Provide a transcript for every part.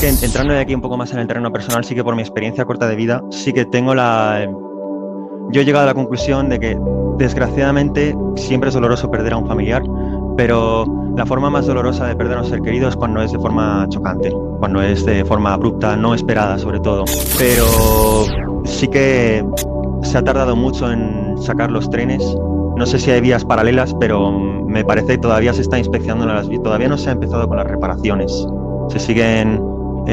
que entrando de aquí un poco más en el terreno personal, sí que por mi experiencia corta de vida, sí que tengo yo he llegado a la conclusión de que desgraciadamente siempre es doloroso perder a un familiar, pero la forma más dolorosa de perder a un ser querido es cuando es de forma chocante, cuando es de forma abrupta, no esperada sobre todo. Pero sí que se ha tardado mucho en sacar los trenes. No sé si hay vías paralelas, pero me parece que todavía se está inspeccionando las vías, todavía no se ha empezado con las reparaciones. Se siguen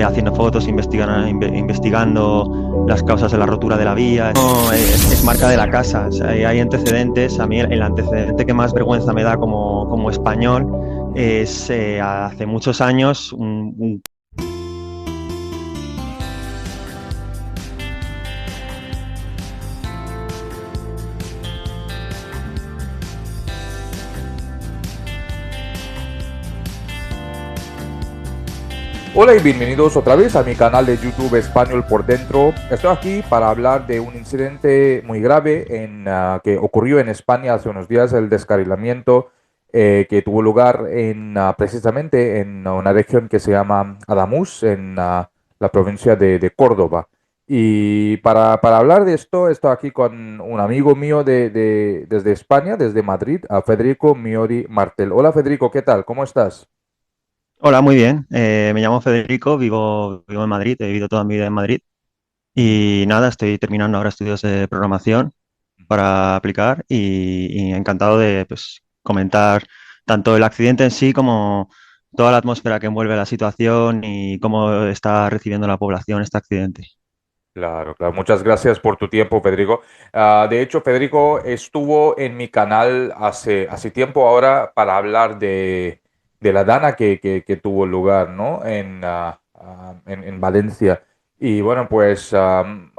haciendo fotos, investigando las causas de la rotura de la vía. No, es marca de la casa, o sea, hay antecedentes. A mí el antecedente que más vergüenza me da como español es hace muchos años un Hola y bienvenidos otra vez a mi canal de YouTube Español por Dentro. Estoy aquí para hablar de un incidente muy grave que ocurrió en España hace unos días, el descarrilamiento que tuvo lugar precisamente en una región que se llama Ademús, en la provincia de Córdoba. Y para hablar de esto, estoy aquí con un amigo mío desde España, desde Madrid, a Federico Miori Martel. Hola Federico, ¿qué tal? ¿Cómo estás? Hola, muy bien. Me llamo Federico, vivo en Madrid, he vivido toda mi vida en Madrid y nada, estoy terminando ahora estudios de programación para aplicar y encantado de pues, comentar tanto el accidente en sí como toda la atmósfera que envuelve la situación y cómo está recibiendo la población este accidente. Claro, claro. Muchas gracias por tu tiempo, Federico. De hecho, Federico estuvo en mi canal hace tiempo ahora para hablar de la dana que tuvo lugar, ¿no? En Valencia. Y bueno, pues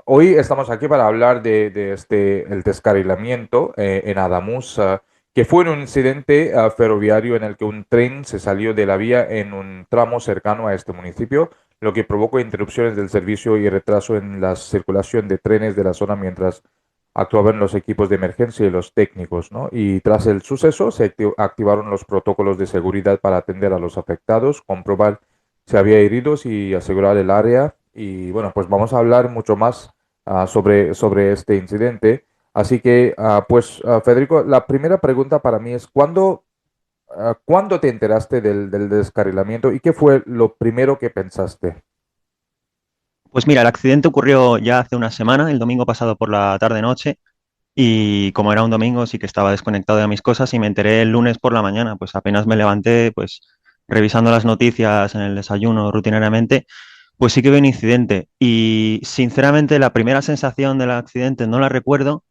hoy estamos aquí para hablar el descarrilamiento en Ademús, que fue un incidente ferroviario en el que un tren se salió de la vía en un tramo cercano a este municipio, lo que provocó interrupciones del servicio y retraso en la circulación de trenes de la zona mientras actuaban los equipos de emergencia y los técnicos, ¿no? Y tras el suceso se activaron los protocolos de seguridad para atender a los afectados, comprobar si había heridos y asegurar el área. Y bueno, pues vamos a hablar mucho más sobre este incidente. Así que, Federico, la primera pregunta para mí es, ¿cuándo te enteraste del descarrilamiento y qué fue lo primero que pensaste? Pues mira, el accidente ocurrió ya hace una semana, el domingo pasado por la tarde-noche, y como era un domingo sí que estaba desconectado de mis cosas y me enteré el lunes por la mañana, pues apenas me levanté, pues revisando las noticias en el desayuno rutinariamente, pues sí que vi un incidente y sinceramente la primera sensación del accidente no la recuerdo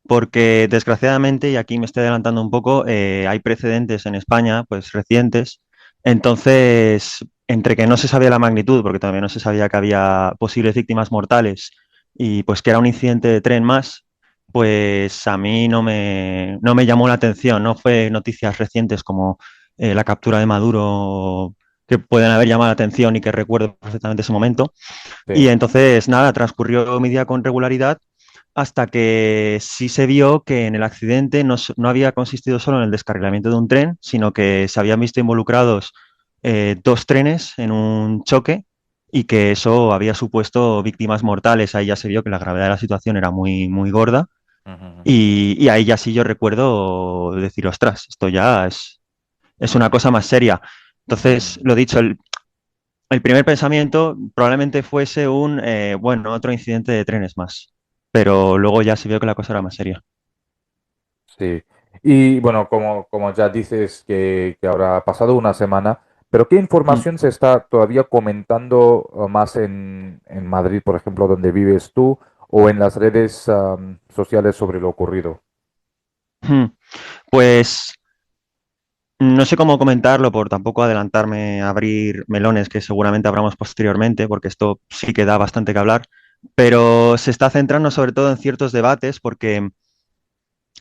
porque desgraciadamente, y aquí me estoy adelantando un poco, hay precedentes en España, pues recientes, entonces entre que no se sabía la magnitud, porque todavía no se sabía que había posibles víctimas mortales y pues que era un incidente de tren más, pues a mí no me llamó la atención, no fue noticias recientes como la captura de Maduro que pueden haber llamado la atención y que recuerdo perfectamente ese momento. Y Sí. entonces, nada, transcurrió mi día con regularidad hasta que sí se vio que en el accidente no había consistido solo en el descarrilamiento de un tren, sino que se habían visto involucrados dos trenes en un choque y que eso había supuesto víctimas mortales. Ahí ya se vio que la gravedad de la situación era muy gorda Ujú, ujú. y ahí ya sí yo recuerdo decir, ostras, esto ya es una cosa más seria. Entonces, Mm. lo dicho, el primer pensamiento probablemente fuese bueno, otro incidente de trenes más, pero luego ya se vio que la cosa era más seria. Sí. Y bueno, como ya dices que habrá pasado una semana, pero ¿qué Mm. información se está todavía comentando más en Madrid, por ejemplo, donde vives tú, o en las redes sociales sobre lo ocurrido? Mm. Pues no sé cómo comentarlo por tampoco adelantarme a abrir melones que seguramente abramos posteriormente, porque esto sí que da bastante que hablar, pero se está centrando sobre todo en ciertos debates porque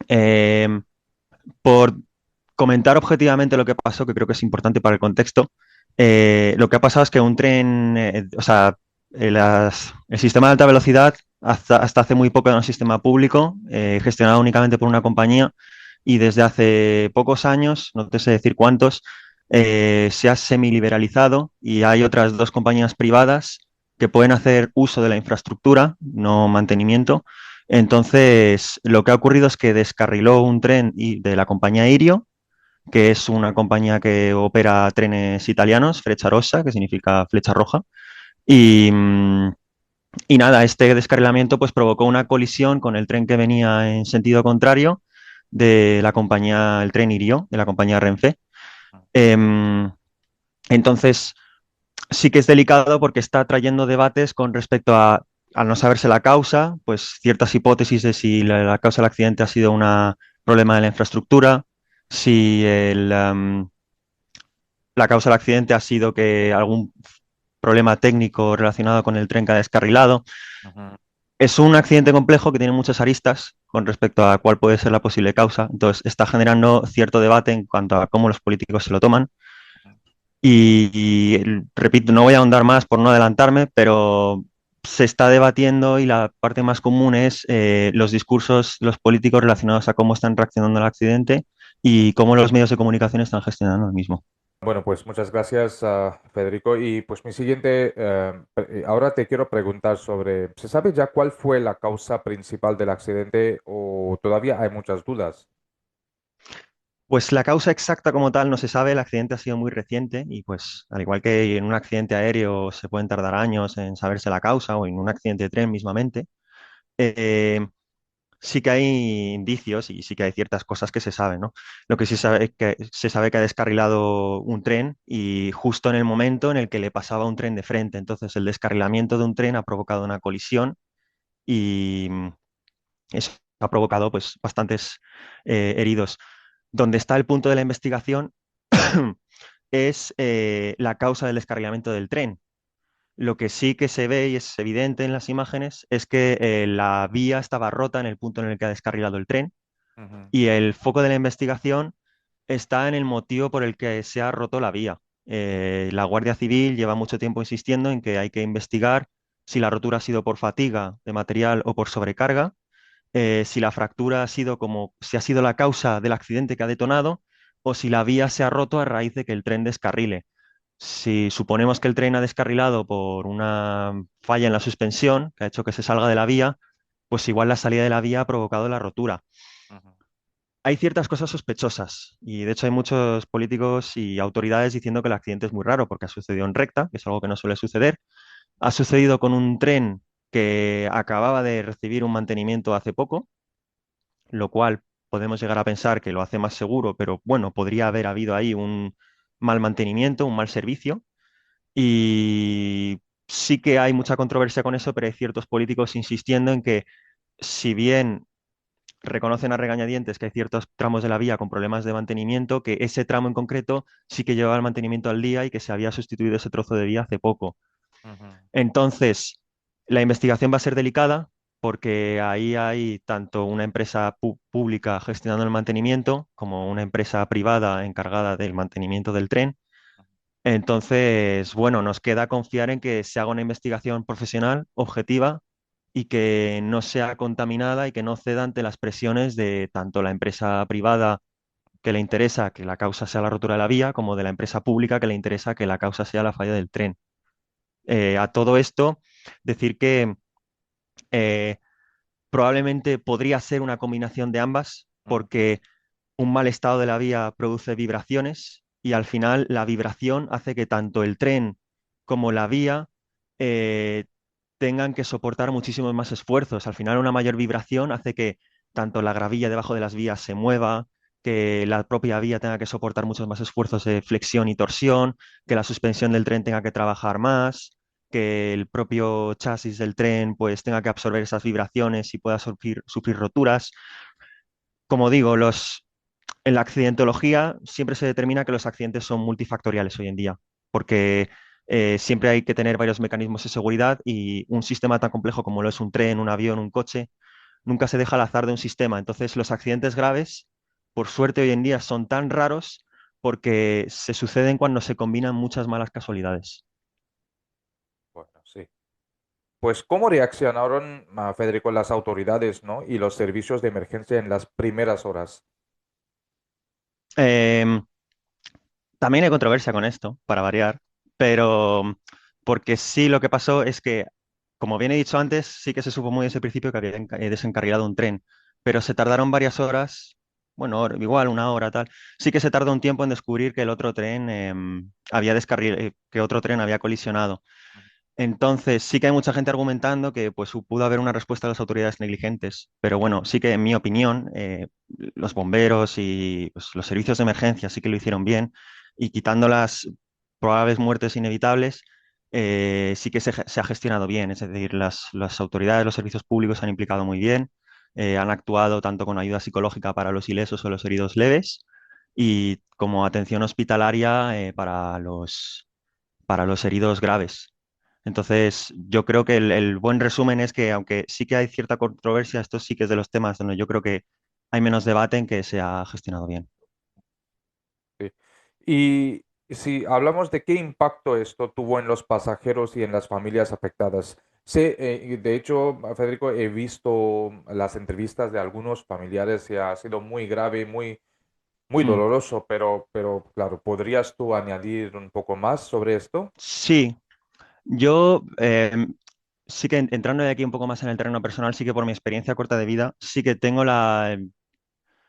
eh, por comentar objetivamente lo que pasó, que creo que es importante para el contexto, lo que ha pasado es que un tren, o sea, el sistema de alta velocidad hasta hace muy poco era un sistema público, gestionado únicamente por una compañía, y desde hace pocos años, no te sé decir cuántos, se ha semiliberalizado y hay otras dos compañías privadas que pueden hacer uso de la infraestructura, no mantenimiento. Entonces, lo que ha ocurrido es que descarriló un tren de la compañía Irio, que es una compañía que opera trenes italianos, Frecciarossa, que significa flecha roja. Y, y nada, este descarrilamiento pues provocó una colisión con el tren que venía en sentido contrario de la compañía, el tren Irio, de la compañía Renfe. Em, entonces, sí que es delicado porque está trayendo debates con respecto a, al no saberse la causa, pues ciertas hipótesis de si la causa del accidente ha sido un problema de la infraestructura, si la causa del accidente ha sido que algún problema técnico relacionado con el tren que ha descarrilado. Ujú. Es un accidente complejo que tiene muchas aristas con respecto a cuál puede ser la posible causa. Entonces, está generando cierto debate en cuanto a cómo los políticos se lo toman. Repito, no voy a ahondar más por no adelantarme, pero se está debatiendo y la parte más común es los discursos, los políticos relacionados a cómo están reaccionando al accidente y cómo los medios de comunicación están gestionando el mismo. Bueno, pues muchas gracias, Federico. Y pues mi siguiente, ahora te quiero preguntar sobre, ¿se sabe ya cuál fue la causa principal del accidente o todavía hay muchas dudas? Pues la causa exacta como tal no se sabe, el accidente ha sido muy reciente y pues al igual que en un accidente aéreo se pueden tardar años en saberse la causa o en un accidente de tren mismamente, eh, sí que hay indicios y sí que hay ciertas cosas que se saben, ¿no? Lo que sí sabe es que se sabe que ha descarrilado un tren y justo en el momento en el que le pasaba un tren de frente. Entonces, el descarrilamiento de un tren ha provocado una colisión y eso ha provocado pues bastantes heridos. Donde está el punto de la investigación es la causa del descarrilamiento del tren. Lo que sí que se ve y es evidente en las imágenes es que la vía estaba rota en el punto en el que ha descarrilado el tren Ujú, y el foco de la investigación está en el motivo por el que se ha roto la vía. La Guardia Civil lleva mucho tiempo insistiendo en que hay que investigar si la rotura ha sido por fatiga de material o por sobrecarga, si la fractura ha sido como si ha sido la causa del accidente que ha detonado o si la vía se ha roto a raíz de que el tren descarrile. Si suponemos que el tren ha descarrilado por una falla en la suspensión que ha hecho que se salga de la vía, pues igual la salida de la vía ha provocado la rotura. ujú. Hay ciertas cosas sospechosas y de hecho hay muchos políticos y autoridades diciendo que el accidente es muy raro porque ha sucedido en recta, que es algo que no suele suceder. Ha sucedido con un tren que acababa de recibir un mantenimiento hace poco, lo cual podemos llegar a pensar que lo hace más seguro, pero bueno, podría haber habido ahí un mal mantenimiento, un mal servicio. Y sí que hay mucha controversia con eso, pero hay ciertos políticos insistiendo en que si bien reconocen a regañadientes que hay ciertos tramos de la vía con problemas de mantenimiento, que ese tramo en concreto sí que llevaba el mantenimiento al día y que se había sustituido ese trozo de vía hace poco. Ujú. Entonces, la investigación va a ser delicada porque ahí hay tanto una empresa pública gestionando el mantenimiento como una empresa privada encargada del mantenimiento del tren. Entonces, bueno, nos queda confiar en que se haga una investigación profesional, objetiva y que no sea contaminada y que no ceda ante las presiones de tanto la empresa privada que le interesa que la causa sea la rotura de la vía, como de la empresa pública que le interesa que la causa sea la falla del tren. A todo esto, decir que eh, probablemente podría ser una combinación de ambas, Ujú. porque un mal estado de la vía produce vibraciones y al final la vibración hace que tanto el tren como la vía eh, tengan que soportar muchísimos más esfuerzos. Al final una mayor vibración hace que tanto la gravilla debajo de las vías se mueva, que la propia vía tenga que soportar muchos más esfuerzos de flexión y torsión, que la suspensión del tren tenga que trabajar más, que el propio chasis del tren pues tenga que absorber esas vibraciones y pueda sufrir roturas. Como digo, en la accidentología siempre se determina que los accidentes son multifactoriales hoy en día, porque siempre hay que tener varios mecanismos de seguridad y un sistema tan complejo como lo es un tren, un avión, un coche, nunca se deja al azar de un sistema. Entonces, los accidentes graves, por suerte hoy en día, son tan raros porque se suceden cuando se combinan muchas malas casualidades. Bueno, sí. Pues, ¿cómo reaccionaron, Federico, las autoridades, ¿no? y los servicios de emergencia en las primeras horas? Em, También hay controversia con esto, para variar, pero porque sí lo que pasó es que, como bien he dicho antes, sí que se supo muy desde el principio que había desencarrilado un tren, pero se tardaron varias horas, bueno, igual una hora tal, sí que se tardó un tiempo en descubrir que el otro tren que otro tren había colisionado. Entonces, sí que hay mucha gente argumentando que pues pudo haber una respuesta de las autoridades negligentes, pero bueno, sí que en mi opinión, los bomberos y pues, los servicios de emergencia sí que lo hicieron bien y quitando las probables muertes inevitables, sí que se ha gestionado bien, es decir, las autoridades, los servicios públicos han implicado muy bien, han actuado tanto con ayuda psicológica para los ilesos o los heridos leves y como atención hospitalaria para los heridos graves. Entonces, yo creo que el buen resumen es que, aunque sí que hay cierta controversia, esto sí que es de los temas donde yo creo que hay menos debate en que se ha gestionado bien. Sí. Y si hablamos de qué impacto esto tuvo en los pasajeros y en las familias afectadas. Sé, y de hecho, Federico, he visto las entrevistas de algunos familiares y ha sido muy grave, muy Mm. doloroso, pero claro, ¿podrías tú añadir un poco más sobre esto? Sí, yo sí que entrando de aquí un poco más en el terreno personal, sí que por mi experiencia corta de vida, sí que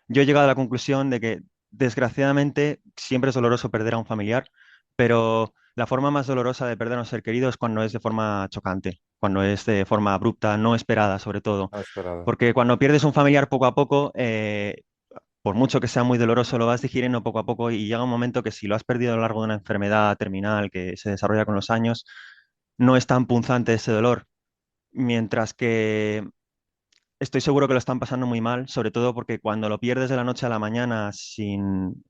yo he llegado a la conclusión de que desgraciadamente siempre es doloroso perder a un familiar, pero la forma más dolorosa de perder a un ser querido es cuando es de forma chocante, cuando es de forma abrupta, no esperada sobre todo. No esperado. Porque cuando pierdes un familiar poco a poco, por mucho que sea muy doloroso, lo vas digiriendo poco a poco y llega un momento que si lo has perdido a lo largo de una enfermedad terminal que se desarrolla con los años, no es tan punzante ese dolor. Mientras que estoy seguro que lo están pasando muy mal, sobre todo porque cuando lo pierdes de la noche a la mañana sin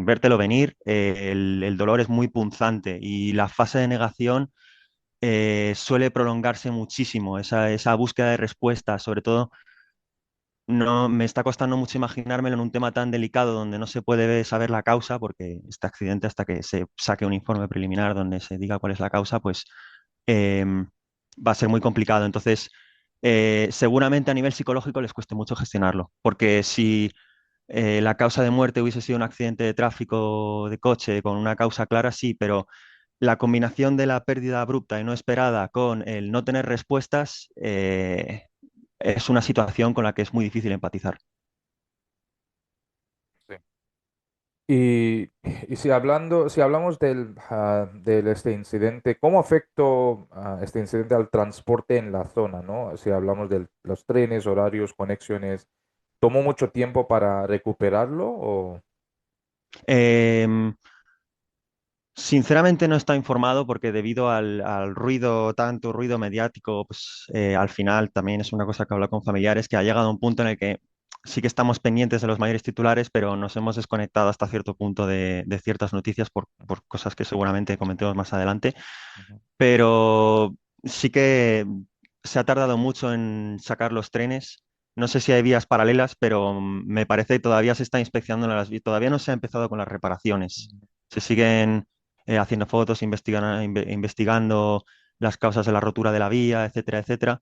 vértelo venir, el dolor es muy punzante y la fase de negación suele prolongarse muchísimo. Esa búsqueda de respuesta, sobre todo, no me está costando mucho imaginármelo en un tema tan delicado donde no se puede saber la causa, porque este accidente, hasta que se saque un informe preliminar donde se diga cuál es la causa, pues va a ser muy complicado. Entonces, seguramente a nivel psicológico les cueste mucho gestionarlo, porque si la causa de muerte hubiese sido un accidente de tráfico de coche con una causa clara, sí, pero la combinación de la pérdida abrupta y no esperada con el no tener respuestas es una situación con la que es muy difícil empatizar. Sí. Y, y si hablamos del este incidente, ¿cómo afectó este incidente al transporte en la zona, ¿no? Si hablamos de los trenes, horarios, conexiones, ¿tomó mucho tiempo para recuperarlo o? Em, Sinceramente no está informado porque debido al ruido, tanto ruido mediático, pues al final también es una cosa que hablo con familiares, que ha llegado a un punto en el que sí que estamos pendientes de los mayores titulares, pero nos hemos desconectado hasta cierto punto de ciertas noticias por cosas que seguramente comentemos más adelante. Ujú, Pero sí que se ha tardado mucho en sacar los trenes. No sé si hay vías paralelas, pero me parece que todavía se está inspeccionando las vías. Todavía no se ha empezado con las reparaciones. ujú. Se siguen haciendo fotos, investigando las causas de la rotura de la vía, etcétera, etcétera.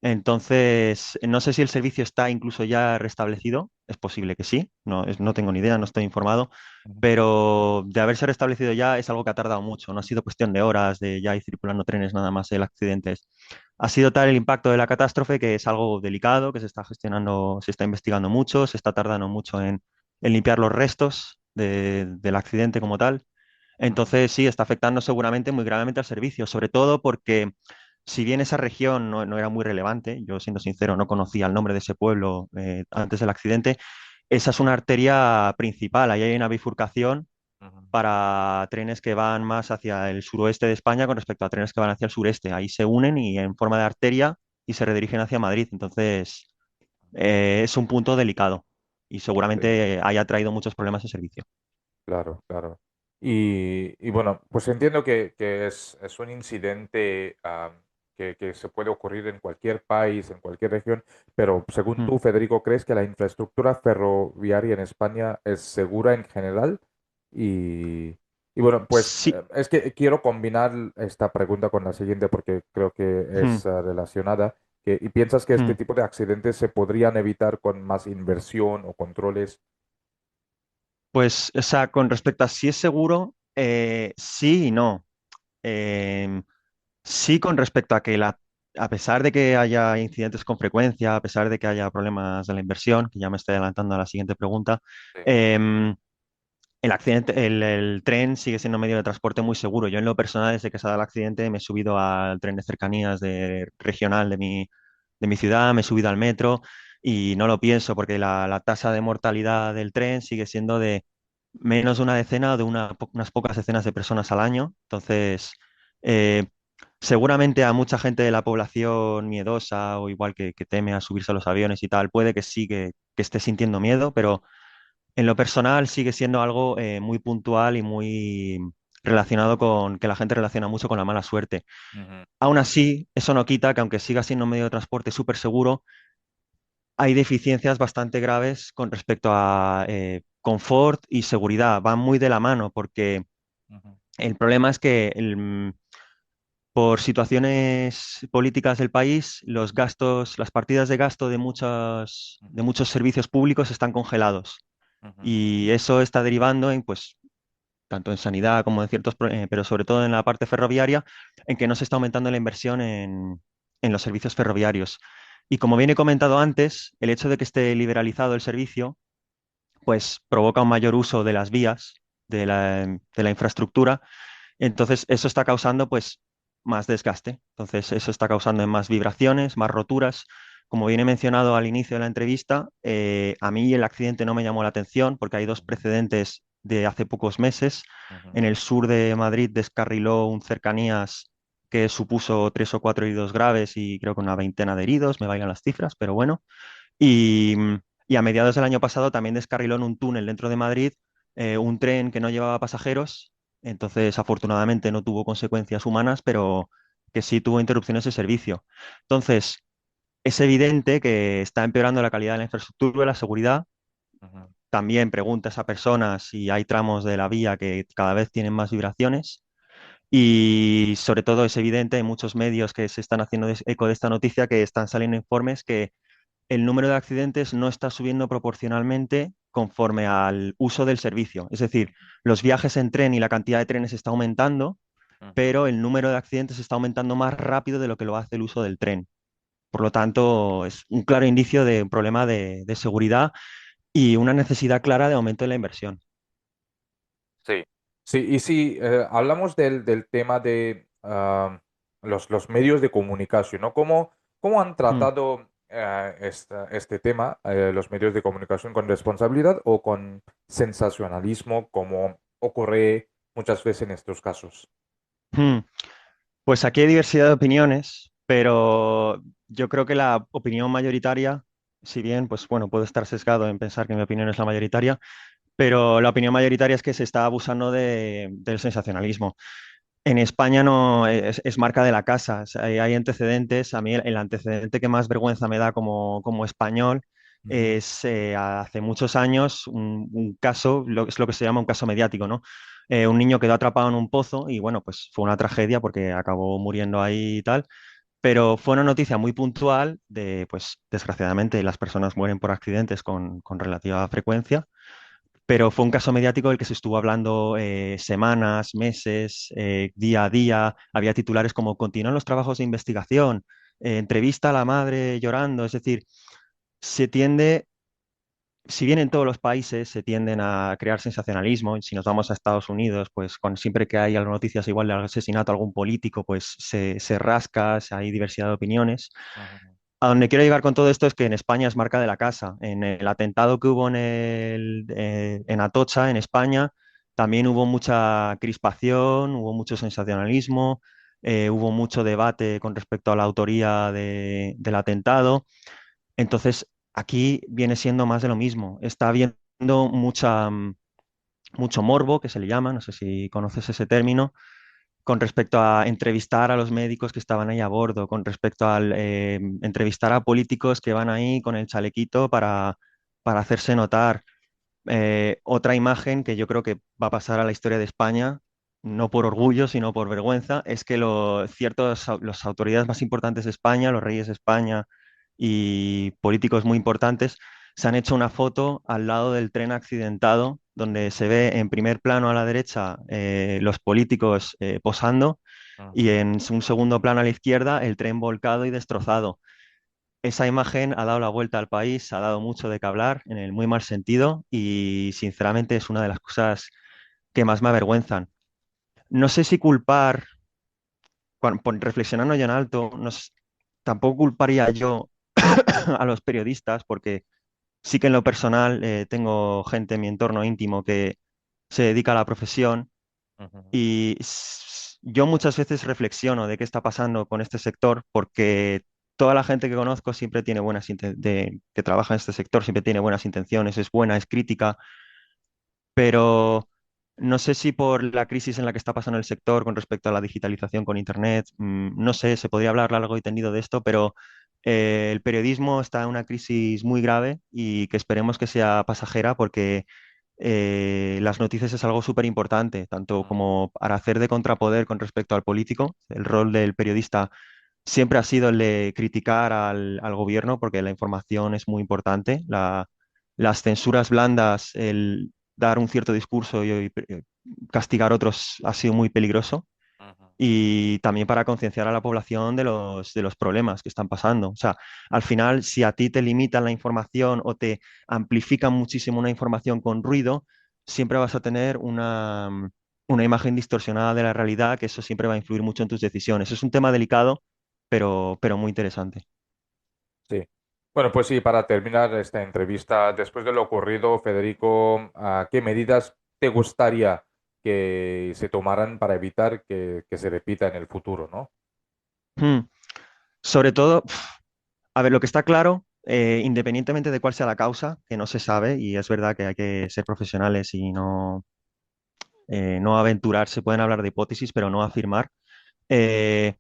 Entonces, no sé si el servicio está incluso ya restablecido. Es posible que sí. No tengo ni idea, no estoy informado, Ujú. pero de haberse restablecido ya es algo que ha tardado mucho, no ha sido cuestión de horas de ya ir circulando trenes nada más el accidente. Ha sido tal el impacto de la catástrofe que es algo delicado, que se está gestionando, se está investigando mucho, se está tardando mucho en limpiar los restos del accidente como tal. Entonces sí, está afectando seguramente muy gravemente al servicio, sobre todo porque si bien esa región no era muy relevante, yo siendo sincero no conocía el nombre de ese pueblo antes del accidente, esa es una arteria principal, ahí hay una bifurcación Ujú. para trenes que van más hacia el suroeste de España con respecto a trenes que van hacia el sureste. Ahí se unen y en forma de arteria y se redirigen hacia Madrid. Entonces, es un punto delicado y Sí, seguramente haya traído muchos problemas de servicio. claro, claro. Y bueno, pues entiendo que es un incidente que se puede ocurrir en cualquier país, en cualquier región, pero según Mm. tú, Federico, ¿crees que la infraestructura ferroviaria en España es segura en general? Y, y bueno, pues Sí. es que quiero combinar esta pregunta con la siguiente porque creo que Mm, es relacionada. ¿Y piensas que este mm. tipo de accidentes se podrían evitar con más inversión o controles? Pues, o sea, con respecto a si es seguro, sí y no. Em, sí, con respecto a que a pesar de que haya incidentes con frecuencia, a pesar de que haya problemas de la inversión, que ya me estoy adelantando a la siguiente pregunta, Sí. em, el tren sigue siendo un medio de transporte muy seguro. Yo en lo personal, desde que se ha dado el accidente, me he subido al tren de cercanías regional de mi ciudad, me he subido al metro y no lo pienso porque la tasa de mortalidad del tren sigue siendo de menos de una decena o de unas pocas decenas de personas al año. Entonces, eh, seguramente a mucha gente de la población miedosa o igual que teme a subirse a los aviones y tal, puede que sí que esté sintiendo miedo, pero en lo personal sigue siendo algo muy puntual y muy relacionado con que la gente relaciona mucho con la mala suerte. Ujú, Aún así, eso no quita que aunque siga siendo un medio de transporte súper seguro, hay deficiencias bastante graves con respecto a confort y seguridad. Van muy de la mano porque ujú, el problema es que por situaciones políticas del país, los gastos, las partidas de gasto ujú, de muchos servicios públicos están congelados. ujú, Y eso está derivando en, pues, tanto en sanidad como en pero sobre todo en la parte ferroviaria, en que no se está aumentando la inversión en los servicios ferroviarios. Y como bien he comentado antes, el hecho de que esté liberalizado el servicio, pues provoca un mayor uso de las vías, de la infraestructura. Entonces, eso está causando, pues, más desgaste. Entonces, eso está causando más vibraciones, más roturas. Como bien he mencionado al inicio de la entrevista, a mí el accidente no me llamó la atención porque hay dos precedentes de hace pocos meses. ujú, En el sur de Madrid descarriló un cercanías que supuso 3 o 4 heridos graves y creo que una veintena de heridos, me bailan las cifras, pero bueno. Y, y a mediados del año pasado también descarriló en un túnel dentro de Madrid un tren que no llevaba pasajeros. Entonces, afortunadamente no tuvo consecuencias humanas, pero que sí tuvo interrupciones de servicio. Entonces, es evidente que está empeorando la calidad de la infraestructura y la seguridad. ujú, También preguntas a personas si hay tramos de la vía que cada vez tienen más vibraciones. Y sobre todo es evidente, hay muchos medios que se están haciendo eco de esta noticia, que están saliendo informes que el número de accidentes no está subiendo proporcionalmente conforme al uso del servicio. Es decir, los viajes en tren y la cantidad de trenes está aumentando, ujú. pero el número de accidentes está aumentando más rápido de lo que lo hace el uso del tren. Por lo tanto, es un claro indicio de un problema de seguridad y una necesidad clara de aumento de la inversión. Sí, sí, y si hablamos del tema de los medios de comunicación, ¿no? ¿Cómo han Mm. tratado este tema, los medios de comunicación, con responsabilidad o con sensacionalismo, como ocurre muchas veces en estos casos? Mm. Pues aquí hay diversidad de opiniones, pero yo creo que la opinión mayoritaria, si bien, pues bueno, puedo estar sesgado en pensar que mi opinión es la mayoritaria, pero la opinión mayoritaria es que se está abusando del sensacionalismo. En España no es marca de la casa, o sea, hay antecedentes. A mí el antecedente que más vergüenza me da como español Ujú, es hace muchos años un caso, es lo que se llama un caso mediático, ¿no? Un niño quedó atrapado en un pozo y bueno, pues fue una tragedia porque acabó muriendo ahí y tal, pero fue una noticia muy puntual pues desgraciadamente las personas mueren por accidentes con relativa frecuencia, pero fue un caso mediático del que se estuvo hablando semanas, meses, día a día. Había titulares como continúan los trabajos de investigación, entrevista a la madre llorando. Es decir, se tiende, si bien en todos los países se tienden a crear sensacionalismo, y si nos vamos a Estados Unidos, pues siempre que hay alguna noticias igual de algún asesinato a algún político, pues se rasca, hay diversidad de opiniones. ujú, A donde quiero llegar con todo esto es que en España es marca de la casa. En el atentado que hubo en Atocha, en España, también hubo mucha crispación, hubo mucho sensacionalismo, hubo mucho debate con respecto a la autoría del atentado. Entonces, aquí viene siendo más de lo mismo. Está habiendo mucho morbo, que se le llama, no sé si conoces ese término, con respecto a entrevistar a los médicos que estaban ahí a bordo, con respecto al entrevistar a políticos que van ahí con el chalequito para hacerse notar. Otra imagen que yo creo que va a pasar a la historia de España, no por orgullo, sino por vergüenza, es que las autoridades más importantes de España, los reyes de España y políticos muy importantes, se han hecho una foto al lado del tren accidentado, donde se ve en primer plano a la derecha los políticos posando y Ujú, en un segundo plano a la izquierda el tren volcado y destrozado. Esa imagen ha dado la vuelta al país, ha dado mucho de qué hablar en el muy mal sentido y sinceramente es una de las cosas que más me avergüenzan. No sé si culpar, reflexionando yo en alto, tampoco culparía yo a los periodistas porque sí que en lo personal tengo gente en mi entorno íntimo que se dedica a la profesión ujú, y yo muchas veces reflexiono de qué está pasando con este sector porque toda la gente que conozco siempre tiene que trabaja en este sector siempre tiene buenas intenciones, es buena, es crítica, pero no sé si por la crisis en la que está pasando el sector con respecto a la digitalización con Internet, no sé, se podría hablar largo y tendido de esto, pero el periodismo está en una crisis muy grave y que esperemos que sea pasajera porque las noticias es algo súper importante, tanto ujú, como para hacer de contrapoder con respecto al político. El rol del periodista siempre ha sido el de criticar al gobierno porque la información es muy importante. Las censuras blandas, el dar un cierto discurso y castigar otros ha sido muy peligroso. ujú, Y también para concienciar a la población de los problemas que están pasando. O sea, al final, si a ti te limitan la información o te amplifican muchísimo una información con ruido, siempre vas a tener una imagen distorsionada de la realidad, que eso siempre va a influir mucho en tus decisiones. Es un tema delicado, pero muy interesante. sí. Bueno, pues sí, para terminar esta entrevista, después de lo ocurrido, Federico, ¿qué medidas te gustaría que se tomaran para evitar que se repita en el futuro, ¿no? Hmm. Sobre todo, a ver, lo que está claro, independientemente de cuál sea la causa, que no se sabe, y es verdad que hay que ser profesionales y no aventurarse, pueden hablar de hipótesis, pero no afirmar. Eh,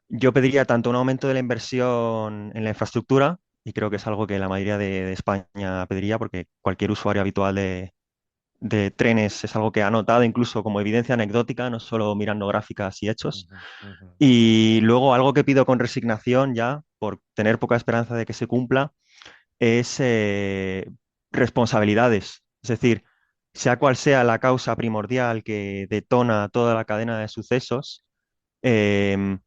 yo pediría tanto un aumento de la inversión en la infraestructura, y creo que es algo que la mayoría de España pediría, porque cualquier usuario habitual de trenes es algo que ha notado incluso como evidencia anecdótica, no solo mirando gráficas y hechos. Ujú, ujú, Y luego algo que pido con resignación ya, por tener poca esperanza de que se cumpla, es responsabilidades. Es decir, sea cual sea la causa primordial que detona toda la cadena de sucesos, em,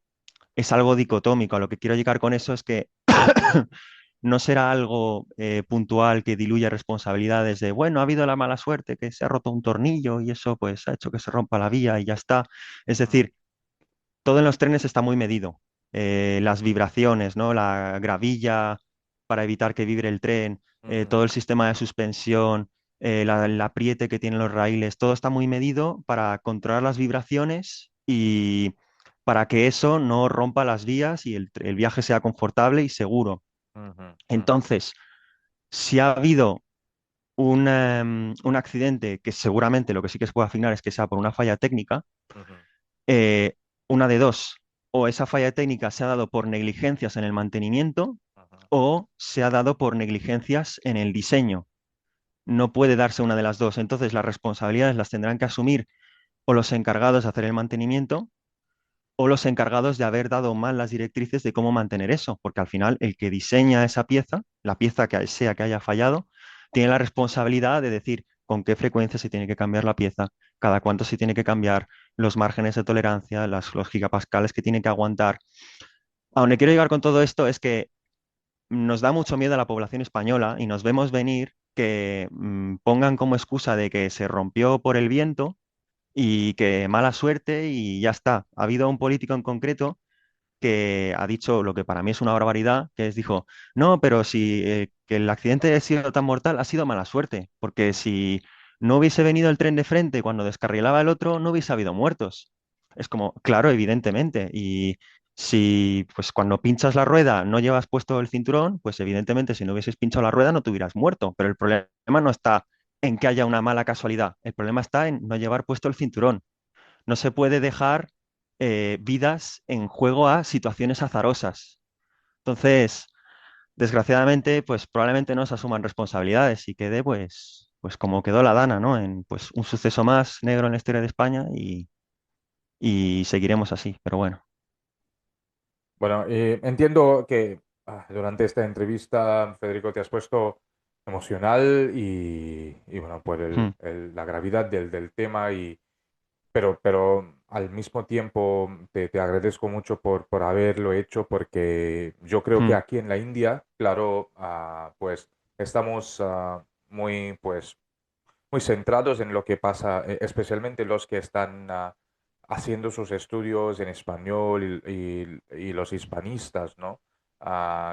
es algo dicotómico. A lo que quiero llegar con eso es que no será algo puntual que diluya responsabilidades de, bueno, ha habido la mala suerte, que se ha roto un tornillo y eso pues ha hecho que se rompa la vía y ya está. Es decir, todo en los trenes está muy medido. Las vibraciones, ¿no? La gravilla para evitar que vibre el tren, ujú, todo el sistema de suspensión, el apriete que tienen los raíles, todo está muy medido para controlar las vibraciones y para que eso no rompa las vías y el viaje sea confortable y seguro. ujú, ujú, Entonces, si ha habido un accidente que seguramente lo que sí que se puede afinar es que sea por una falla técnica, ujú, eh, una de dos, o esa falla técnica se ha dado por negligencias en el mantenimiento ujú, o se ha dado por negligencias en el diseño. No puede darse una de las dos. Entonces, las responsabilidades las tendrán que asumir o los encargados de hacer el mantenimiento o los encargados de haber dado mal las directrices de cómo mantener eso, porque al final el que diseña esa pieza, la pieza que sea que haya fallado, tiene la responsabilidad de decir con qué frecuencia se tiene que cambiar la pieza, cada cuánto se tiene que cambiar, los márgenes de tolerancia, los gigapascales que tiene que aguantar. A donde quiero llegar con todo esto es que nos da mucho miedo a la población española y nos vemos venir que pongan como excusa de que se rompió por el viento y que mala suerte y ya está. Ha habido un político en concreto que ha dicho lo que para mí es una barbaridad, que es dijo, no, pero si que el accidente ha sido tan mortal ha sido mala suerte, porque si no hubiese venido el tren de frente cuando descarrilaba el otro, no hubiese habido muertos. Es como, claro, evidentemente, y si pues cuando pinchas la rueda no llevas puesto el cinturón, pues evidentemente si no hubieses pinchado la rueda no te hubieras muerto, pero el problema no está en que haya una mala casualidad, el problema está en no llevar puesto el cinturón. No se puede dejar vidas en juego a situaciones azarosas. Entonces, desgraciadamente, pues probablemente no se asuman responsabilidades y quede pues como quedó la Dana, ¿no? En pues un suceso más negro en la historia de España y seguiremos así, pero bueno. Bueno, entiendo que durante esta entrevista, Federico, te has puesto emocional y bueno, por mm, la gravedad del tema pero al mismo tiempo te agradezco mucho por haberlo hecho porque yo creo que mm, aquí en la India, claro, pues estamos pues muy centrados en lo que pasa, especialmente los que están haciendo sus estudios en español y los hispanistas, ¿no?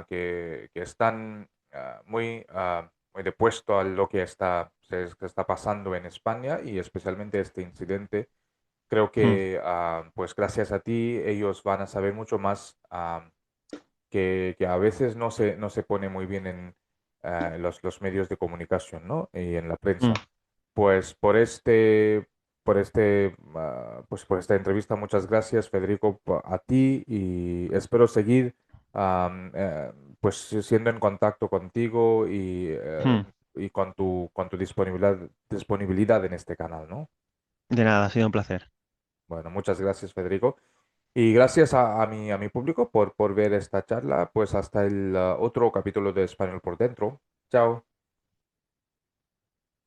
Que están muy depuesto a lo que que está pasando en España y especialmente este incidente. Creo mm, que, pues gracias a ti, ellos van a saber mucho más que a veces no se pone muy bien en los medios de comunicación, ¿no? Y en la mm. prensa. Pues pues por esta entrevista, muchas gracias, Federico, a ti y espero seguir am, eh, pues siendo en contacto contigo Mm. y con con tu disponibilidad en este canal, ¿no? De nada, ha sido un placer. Bueno, muchas gracias, Federico. Y gracias a mi público por ver esta charla. Pues hasta el otro capítulo de Español por Dentro. Chao.